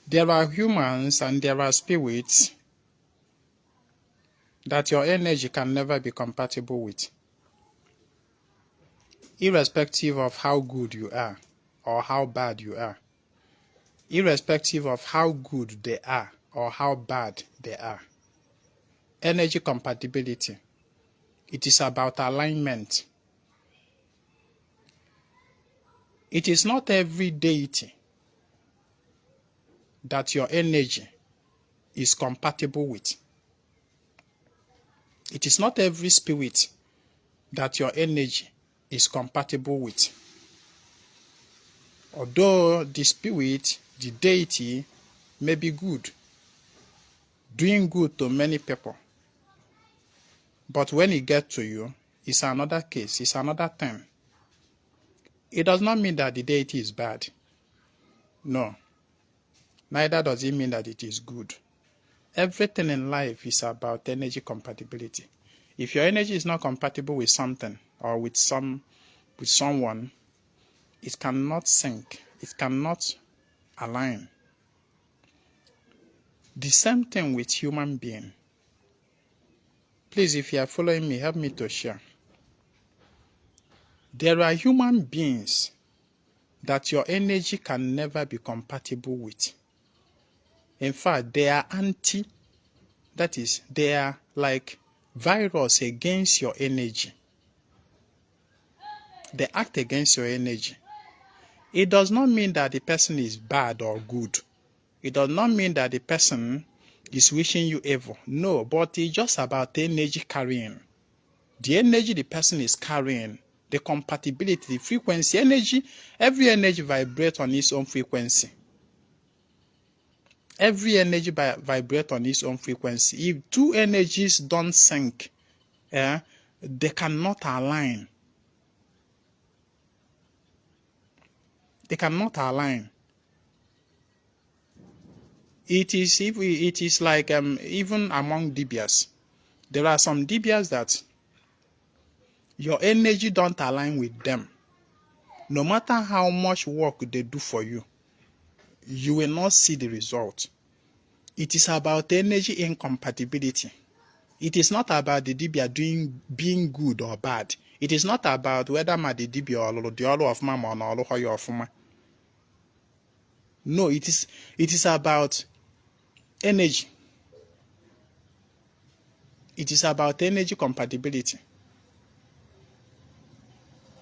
There are humans and there are spirits that your energy can never be compatible with, irrespective of how good you are or how bad you are, irrespective of how good they are or how bad they are. Energy compatibility, it is about alignment. It is not every deity that your energy is compatible with. It is not every spirit that your energy is compatible with. Although the spirit, the deity, may be good, doing good to many people, but when it gets to you, it's another case, it's another thing. It does not mean that the deity is bad. No. Neither does it mean that it is good. Everything in life is about energy compatibility. If your energy is not compatible with something or with someone, it cannot sync. It cannot align. The same thing with human being. Please, if you are following me, help me to share. There are human beings that your energy can never be compatible with. In fact, they are that is, they are like virus against your energy. They act against your energy. It does not mean that the person is bad or good. It does not mean that the person is wishing you evil. No, but it's just about the energy carrying. The energy the person is carrying, the compatibility, the frequency, energy, every energy vibrates on its own frequency. Every energy vibrates on its own frequency. If two energies don't sync, they cannot align. They cannot align. It is like even among Dibias, there are some Dibias that your energy don't align with them. No matter how much work they do for you, you will not see the result. It is about energy incompatibility. It is not about the Dibia being good or bad. It is not about whether ma the Dibia or the all of mama or all of your former. No, it is about energy. It is about energy compatibility.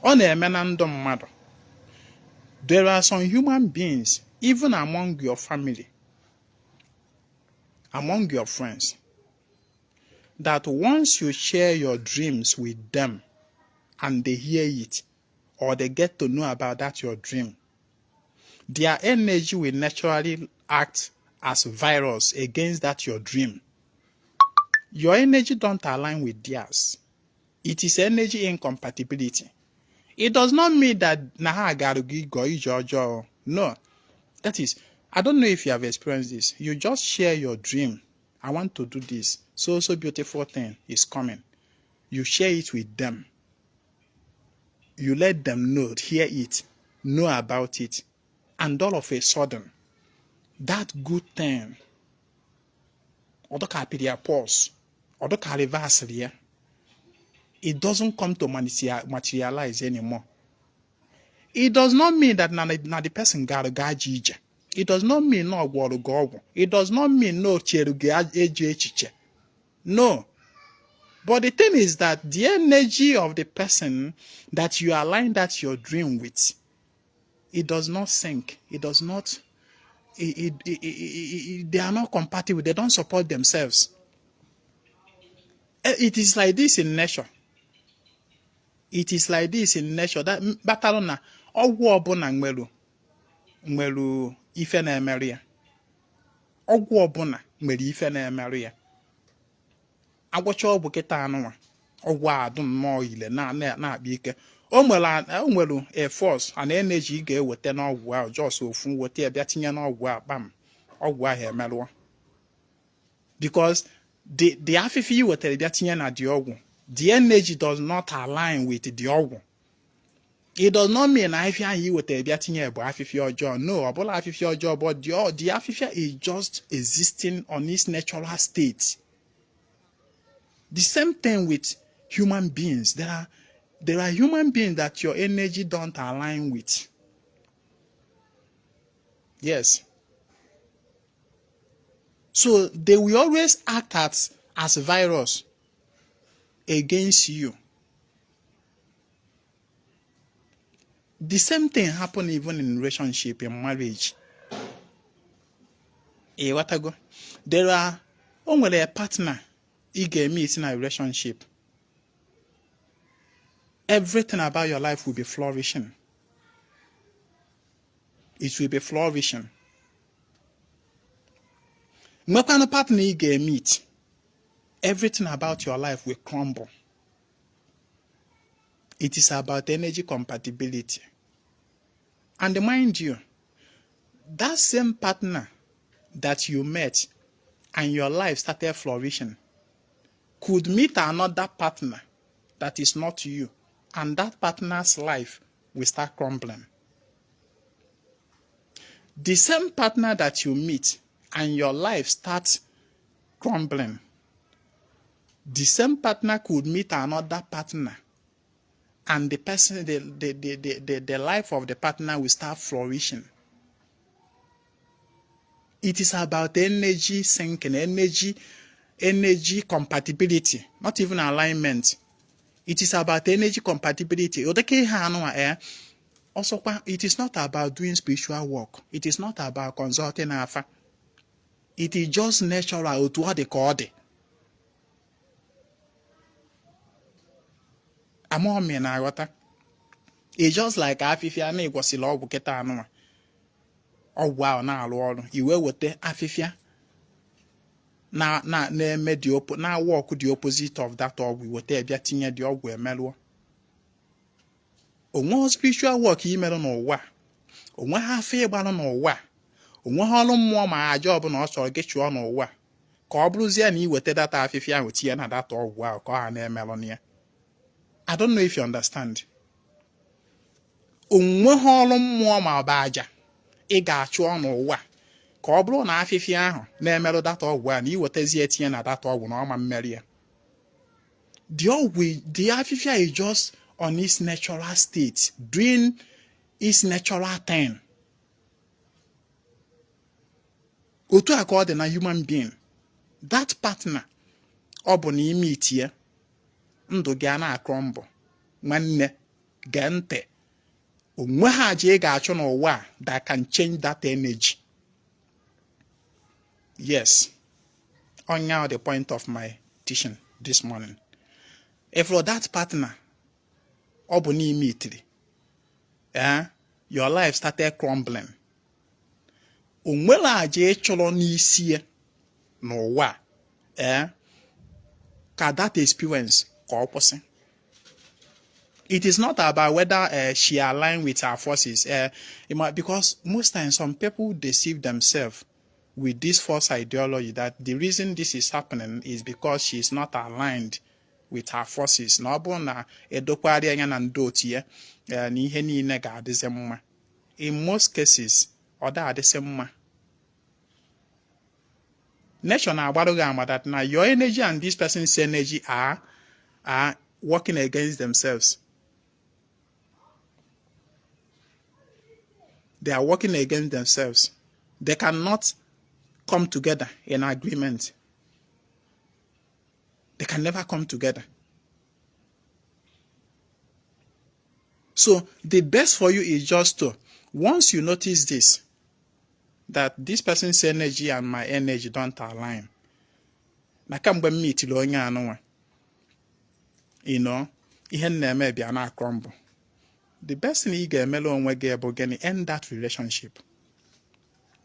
On a menando mother, there are some human beings, even among your family, among your friends, that once you share your dreams with them and they hear it or they get to know about that your dream, their energy will naturally act as virus against that your dream. Your energy don't align with theirs. It is energy incompatibility. It does not mean that no. That is, I don't know if you have experienced this. You just share your dream. I want to do this. So beautiful thing is coming. You share it with them. You let them know, hear it, know about it. And all of a sudden, that good thing, or the pause, or the reverse, it doesn't come to materialize anymore. It does not mean that na the person got a gajija. It does not mean no go. It does not mean no cheruge. No. But the thing is that the energy of the person that you align that your dream with, it does not sync. It does not. They are not compatible. They don't support themselves. It is like this in nature. It is like this in nature. That battle na ọgwụ ọbụna nwere ife na-emerụ ya. Ọgwụ ọbụna nwere ife na-emerụ ya. Agwọcha ọgwụ kịta anụnwa, ọgwụ a dum nnọọ ile na-akpa ike. O nwere a force and energy ị ga-eweta n'ọgwụ ahụ, just ofu weta ya bịa tinye n'ọgwụ a kpam, ọgwụ ahụ emerụọ. Because the afịfị ị wetara bịa tinye na the ọgwụ, the energy does not align with the ọgwụ. It does not mean afifia he with a biatinye but afifia ojo. No, about afifia ojo, but the afifia is just existing on its natural state. The same thing with human beings. There are human beings that your energy don't align with. Yes. So they will always act as a virus against you. The same thing happen even in relationship, in marriage. There are only a partner you get meet in a relationship. Everything about your life will be flourishing. It will be flourishing. No kind of partner you get meet, everything about your life will crumble. It is about energy compatibility. And mind you, that same partner that you met and your life started flourishing could meet another partner that is not you, and that partner's life will start crumbling. The same partner that you meet and your life starts crumbling, the same partner could meet another partner and the person, the life of the partner will start flourishing. It is about energy syncing, energy compatibility, not even alignment. It is about energy compatibility. Also, it is not about doing spiritual work. It is not about consulting Alpha. It is just natural to what they call it. It's just like afifia na igwasila ọgwụ kịta anụma. Ọgwụ ahụ na-alụ ọrụ. Iwe wete afifia na-eme na work the opposite of that ọgwụ. Wete ebia tinye the ọgwụ emelụọ. Onwe spiritual work imerụ n'ụwa. Onwe ha afọ ịgbalụ n'ụwa. Onwe ha ọrụ mmụọ ma aja ọbụla ọ chọrọ gị chụọ n'ụwa. Ka ọ bụrụzie na iwete data afifia ahụ tinye na data ọgwụ ahụ ka ọ ha na-emelụ na ya. I don't know if you understand. Onwe ha ọrụ mmụọ ma ọ bụ aja ị ga-achụ n'ụwa ka ọ bụrụ na afifia ahụ na-emerụ data ọgwụ a na iwetezie etinye na data ọgwụ na ọma mmeri ya. The afifia is just on its natural state, doing its natural thing. Otu a ka ọ dị na human being. That partner ọ bụ na ime itie ndụ gị a na-akọ mbọ nwanne gee ntị. Onwe ha aja ị ga-achụ n'ụwa that can change that energy. Yes. On now the point of my teaching this morning. If for that partner ọ bụ n'ime itiri, your life started crumbling. Onwere aja ị chọrọ n'isi n'ụwa ka that experience ka ọ kwụsị. It is not about whether she aligned with her forces. Because most times some people deceive themselves with this false ideology that the reason this is happening is because she is not aligned with her forces. Na ọ bụrụ na edokwari anya na ndị otu ya na ihe niile ga-adịzi mma. In most cases, ọ da-adịzi mma. Nature na-agbaru gị ama that na your energy and this person's energy are working against themselves. They are working against themselves. They cannot come together in agreement. They can never come together. So the best for you is just to, once you notice this, that this person's energy and my energy don't align. Na kamgbe m meetili onye anụnwa, ihe na-eme bịa na crumble. The best thing you get onwe gị bụ gịnị, end that relationship.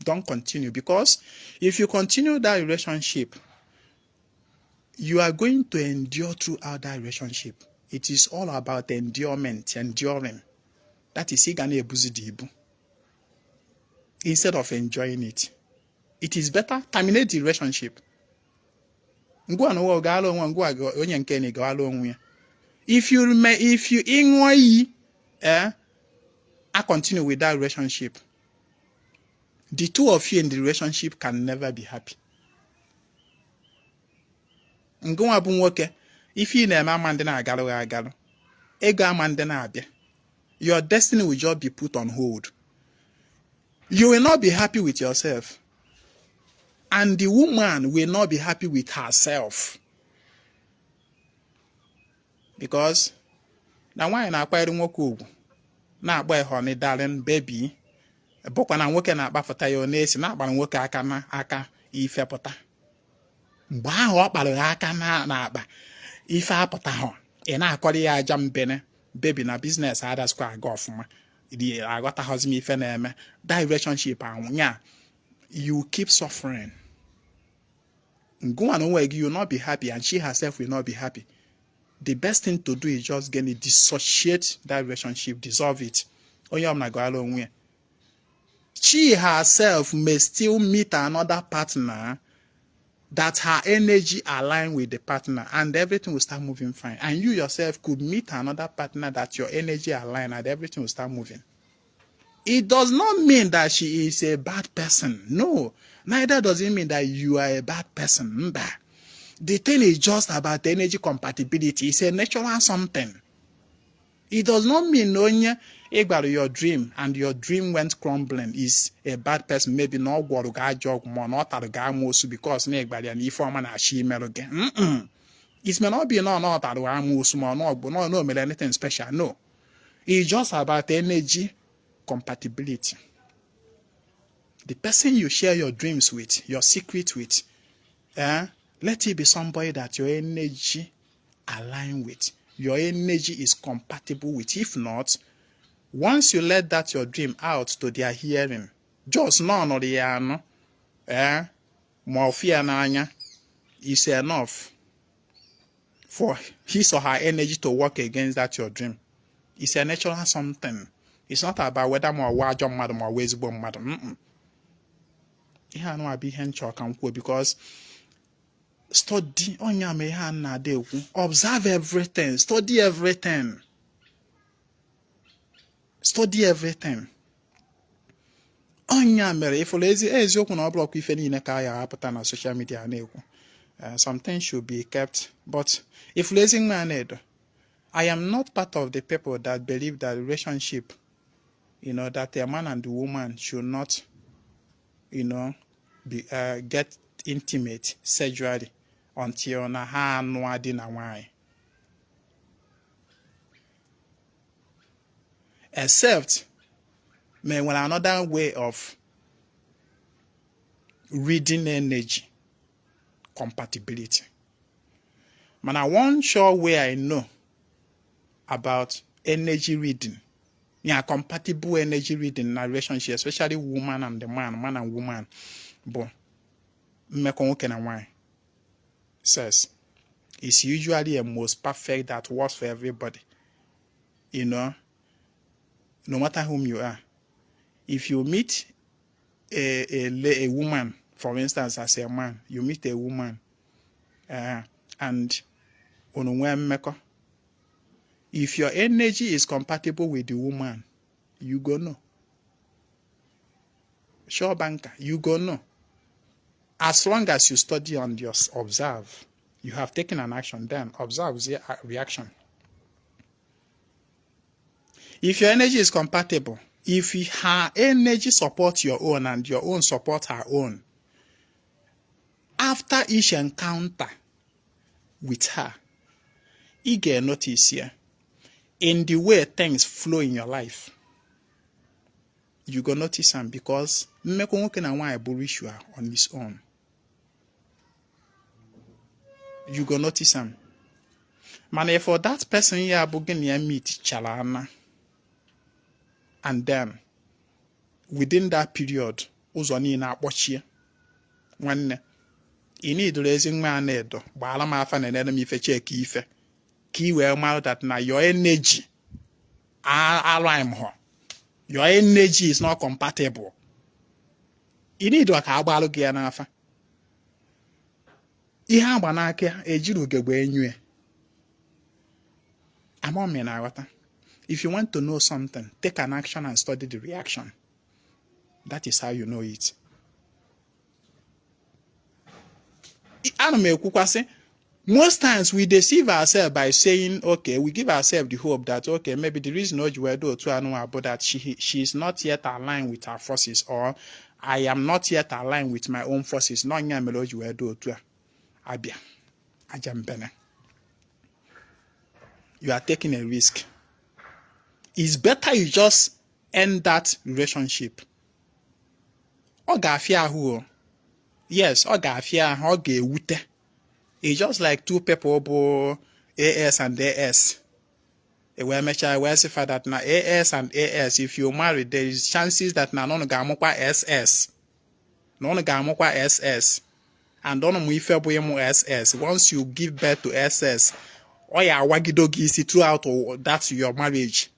Don't continue, because if you continue that relationship, you are going to endure throughout that relationship. It is all about endurement, enduring. That is ịga na-ebuzi dị ibu. Instead of enjoying it. It is better terminate the relationship. Ngwa na wo gaalo onwe ngwa onye nke ni gaalo onwe ya. If you ịṅụọ iyi I continue with that relationship. The two of you in the relationship can never be happy. Ngonwa bụ nwoke, if you na-eme ama ndị na-agalụ agalụ, ego ama ndị na-abịa, your destiny will just be put on hold. You will not be happy with yourself. And the woman will not be happy with herself. Because na nwaanyị na-akpanyere nwoke ugwu, na-akpọ honey darling baby, bụkwa na nwoke na-akpafụta ya na-esi na-akpara nwoke aka na aka ifepụta. Mgbe ahụ ọ kpara ya aka na-akpa ife apụta hụ, ị na-akọrọ ya aja mbene, baby na business adaskwa aga ọfụma. Dị aghọtaghọzi m ife na-eme. That relationship anwụnya, you keep suffering. Go and away, you will not be happy, and she herself will not be happy. The best thing to do is just get it, dissociate that relationship, dissolve it. She herself may still meet another partner that her energy align with the partner, and everything will start moving fine. And you yourself could meet another partner that your energy align, and everything will start moving. It does not mean that she is a bad person. No, neither does it mean that you are a bad person. The thing is just about energy compatibility. It's a natural something. It does not mean about your dream and your dream went crumbling is a bad person. Maybe no jog more, not because it may not be no anything special. No. It's just about energy compatibility. The person you share your dreams with, your secret with, let it be somebody that your energy align with. Your energy is compatible with. If not, once you let that your dream out to their hearing, just none of the more fear nanya is enough for his or her energy to work against that your dream. It's a natural something. It's not about whether more wajo madam or ways bomb madam. Yeah, no, I be because study on your mehana de observe everything, study everything. Study everything. Onya mere if lazy eziokwu na block ife niile ka ya apụta na social media na-ekwu. Something should be kept, but if Ezinwa Anaedo, I am not part of the people that believe that relationship, that a man and a woman should not, be get intimate sexually until na ha anụa di na nwanyị. Except may when another way of reading energy compatibility. Man, I one sure way I know about energy reading. Yeah, compatible energy reading in a relationship, especially woman and the man and woman. But says it's usually a most perfect that works for everybody. No matter whom you are. If you meet a woman, for instance, as a man, you meet a woman, and if your energy is compatible with the woman, you go know. Sure banker, you go know. As long as you study and you observe, you have taken an action, then observe the reaction. If your energy is compatible, if her energy supports your own and your own support her own, after each encounter with her, you get notice here in the way things flow in your life. You go notice them because on his own. You go notice them. Man, for that person you are meet chalana. And then, within that period, uzoni na akpochie. Nwanne, you need Ezinwa Anaedo. Gbala ma afa na enemy ife check ife. Ki we mal that na your energy align ho. Your energy is not compatible. You need to agbalu gi na afa. Ihe agba na aka ejiru ugegbe enyu. Amome na aghọta. If you want to know something, take an action and study the reaction. That is how you know it. Most times we deceive ourselves by saying, okay, we give ourselves the hope that, okay, maybe the reason Ojuedo to know about that she is not yet aligned with her forces, or I am not yet aligned with my own forces. No, you are taking a risk. It's better you just end that relationship. Yes, it's just like two people, AS and AS. We say that now AS and AS, if you marry, there is chances that na no gamokwa SS. No gamokwa SS. And don't mu ife boy SS. Once you give birth to SS, oya wagidogi see throughout that's your marriage.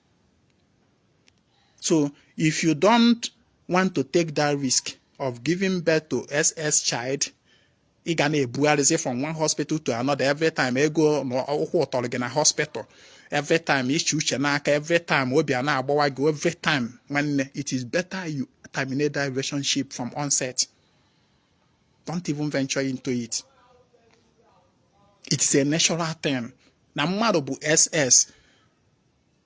So if you don't want to take that risk of giving birth to SS child, you can from one hospital to another. Every time I go no hospital, every time every time every time, when it is better you terminate that relationship from onset. Don't even venture into it. It is a natural thing. Na mmadụ bụ SS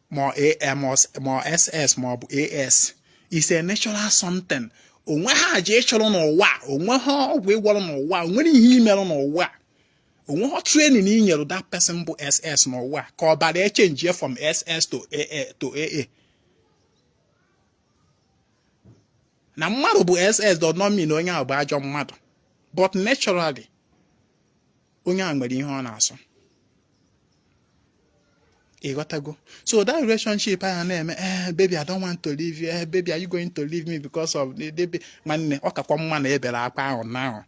more SS more AS. It's a natural something. Onwe ha je chọrọ n'ụwa, onwe ha ọgwụ ịgwọrọ n'ụwa, onwere ihe imerụ n'ụwa. Onwe ha training inyere that person bụ SS n'ụwa ka ọ bara change from SS to AA. Na mmadụ bụ SS does not mean onye ahụ bụ ajọ mmadụ, but naturally onye ahụ nwere ihe ọ na-asọ. So that relationship I am, baby, I don't want to leave you. Baby, are you going to leave me because of the baby? Man, now.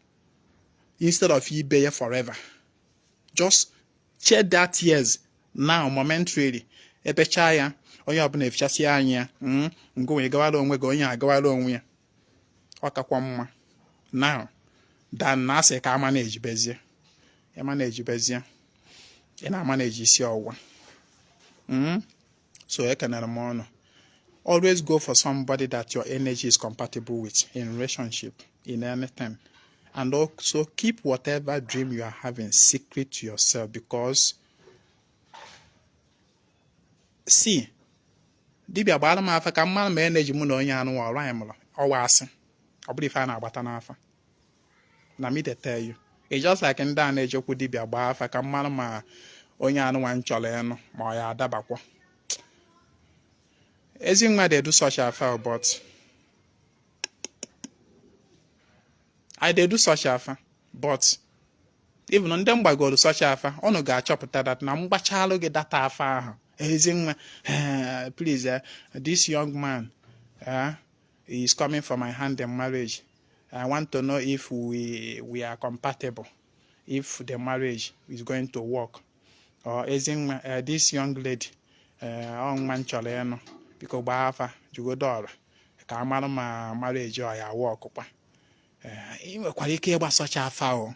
Instead of you be forever. Just shed that tears now, momentarily. Ebechaya, or you have been a chassia, going go along, we're going, I go along. Now, dan Nase can manage Bezier. I manage Bezier. And I manage your one. So I can always go for somebody that your energy is compatible with in relationship, in anything. And also keep whatever dream you are having secret to yourself, because see, dibia gbara m afa ka mma ma energy mu na onye anu wa ran m o wa asi obuli fa na agbata na afa na me dey tell you. It's just like ndị a na-ejekwu dibia gbaa afa ka mma ma onye anu wa nchọrọ enu ma ya adabakwa. Ezinwa they do such a file, but I they do such a file, but even on them by go to such a file, ono ga chopụta that na mgbachalo ge data afa. Ezinwa, please, this young man is coming for my hand in marriage. I want to know if we are compatible, if the marriage is going to work. Or Ezinwa, this young lady, on man choleno. Because Bafa, you go dollar. Kamara marriage or ya walk. You quite care about such a foul.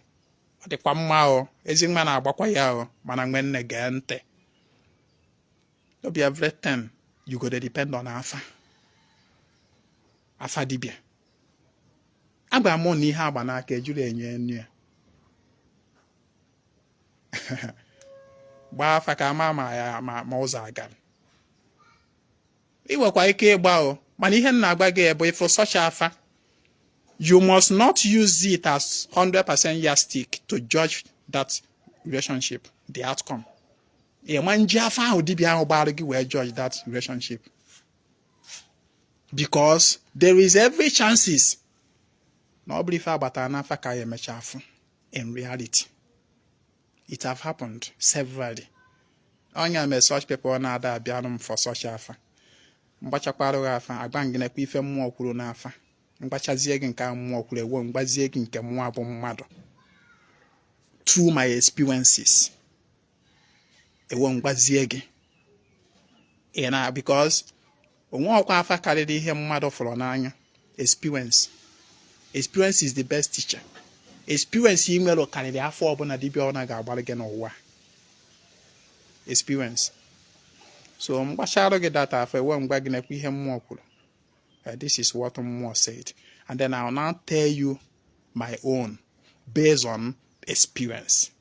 The Quamao, Ezinwa Abaquayao, Manangmen again. Don't be everything. You go to depend on Afa. Afa Dibia. Aba money habanake, Julian. Bafa Kamama Mozagan. But for such a you must not use it as 100% yardstick to judge that relationship, the outcome. Will judge that relationship, because there is every chances. In reality, it have happened severally. Only such people now that be for such a mgbachakwara afa agbangina kwa ife mmụọ kwuru n'afa mgbachazie gị nke mmụọ kwuru ewo mgbazie gị nke mmụọ bụ mmadụ through my experiences ewo mgbazie gị because onwe ọkwa afa karịrị ihe mmadụ fọrọ n'anya. Experience is the best teacher. Experience imelo karịrị afọ ọbụla dibịa ọ na ga-agbara gị n'ụwa. Experience. So mgbasharo gị data afọ ewe mgba gị nekwa ihe mmụọ kwuru. This is what mmụọ said. And then I'll now tell you my own based on experience.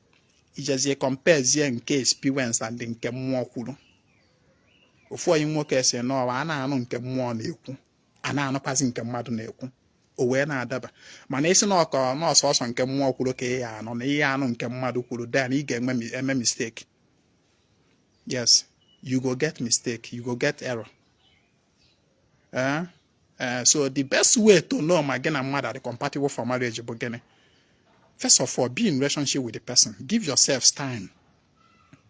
Ijezie compare zie nke experience and nke mmụọ kwuru. Ofu onye nwoke sị no a na-anụ nke mmụọ na-ekwu, a na-anụkwazi nke mmadụ na-ekwu. O wee na-adaba. Mana isi na ọkọ n'ọsọsọ nke mmụọ kwuru ka ihe anọ na ihe anụ nke mmadụ kwuru, then ị ga-eme mistake. Yes, you go get mistake, you go get error. So the best way to know ma gị na mmadụ are compatible for marriage bụ gịnị? First of all, be in relationship with the person. Give yourselves time.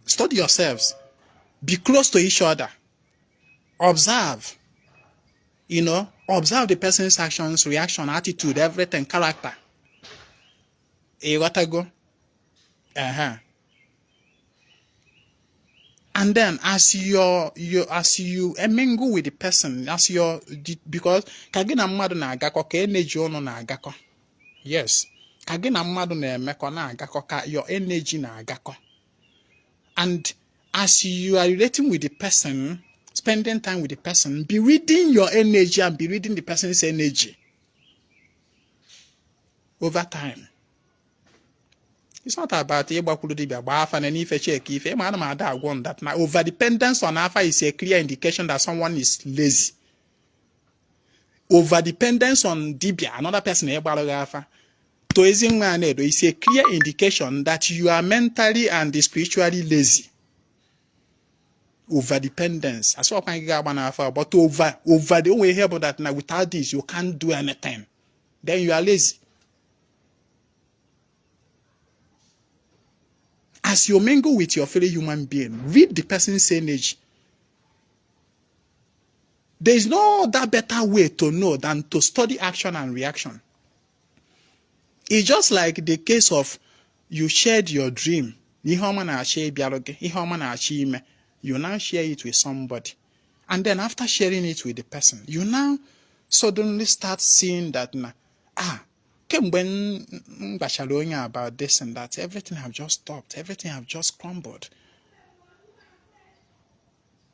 Study yourselves. Be close to each other. Observe. Observe the person's actions, reaction, attitude, everything, character. You gotta go. And then as you mingle with the person, because kagina mmadụ na-agakọ ka energy ọnụ na-agakọ. Yes. Kagina mmadụ na-emekọ na-agakọ ka your energy na-agakọ. And as you are relating with the person, spending time with the person, be reading your energy and be reading the person's energy over time. It's not about that now over dependence on alpha is a clear indication that someone is lazy. Over dependence on dibia, another person alpha, to Ezinwa Anaedo is a clear indication that you are mentally and spiritually lazy. Over dependence. That's what I get alpha, but over the only way about that now without this you can't do anything. Then you are lazy. As you mingle with your fellow human being, read the person's energy. There is no other better way to know than to study action and reaction. It's just like the case of you shared your dream. You now share it with somebody. And then after sharing it with the person, you now suddenly start seeing that about this and that, everything have just stopped, everything have just crumbled.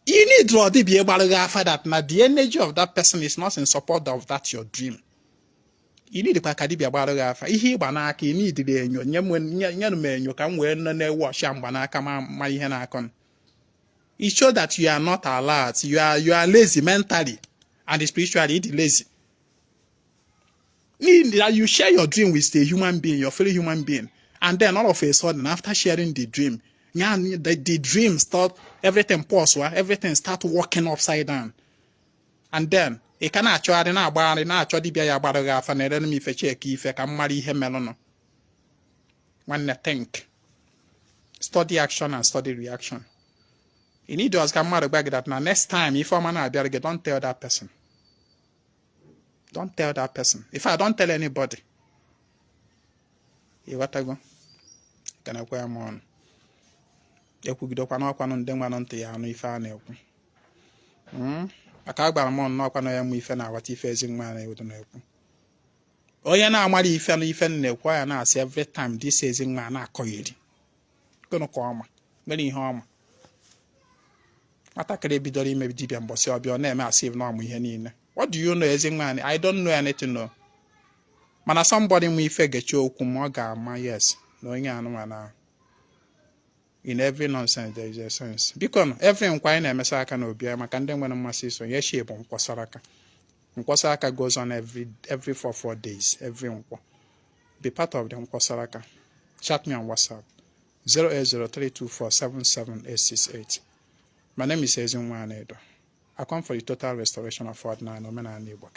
You need to be able to that now the energy of that person is not in support of that your dream. You need to be able to you need the it shows that you are not alert, you are lazy mentally and spiritually lazy. You share your dream with a human being, your fellow human being, and then all of a sudden, after sharing the dream, the dream start, everything pause, everything start walking upside down. And then, it can actually think. Study action and study reaction. You need to ask that now next time, if I'm don't tell that person. Don't tell that person. If I don't tell anybody, you what I go? Can I go on? You could go on them one on the if I know. I can't buy more knock on them if I what if Ezinwa Anaedo know. Oh, yeah, now I'm if I now say every time this Ezinwa Anaedo call you. Gonna come. Many harm. What I could be doing maybe deep and bossy or your name, I save no more. What do you know, Ezinwa? I don't know anything. No. Man, somebody me forget you kumoga yes. No, in every nonsense there is a sense. Because every inquiry mesaka no be I can then when I'm so yes, she bon kwasaraka. Kwasaraka goes on every 4 days. Every unko. Be part of them kwasaraka. Chat me on WhatsApp 08032477868. My name is Ezinwa Anaedo. I come for the total restoration of ordinary men and neighbor.